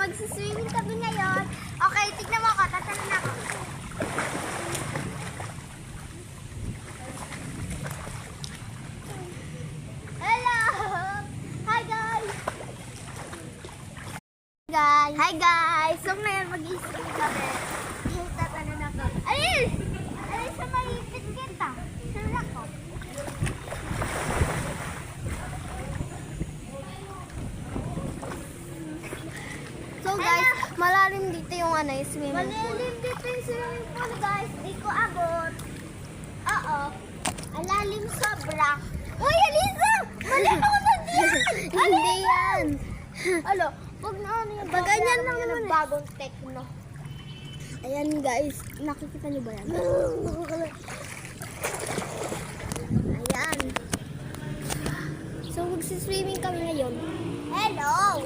Magsiswimming kami ngayon. Okay, tignan mo ako. Tatanong ako. Hello! Hi guys! Hi guys! So ngayon mag-i-swim kami. Tatanong ako. Ayun! Ayun sa malipit kita. Saan ako? So guys, malalim dito yung swimming pool. Malalim dito yung swimming pool guys. Di ko abot. Oo. Alalim sobra. Uy, Alisa! Mali ako na diyan! Hindi yan. Alo, wag na ano yung Ganyan lang naman eh. bagong techno. Ayan guys, nakikita niyo ba yan? Ayan. So magsiswimming kami ngayon. Hello!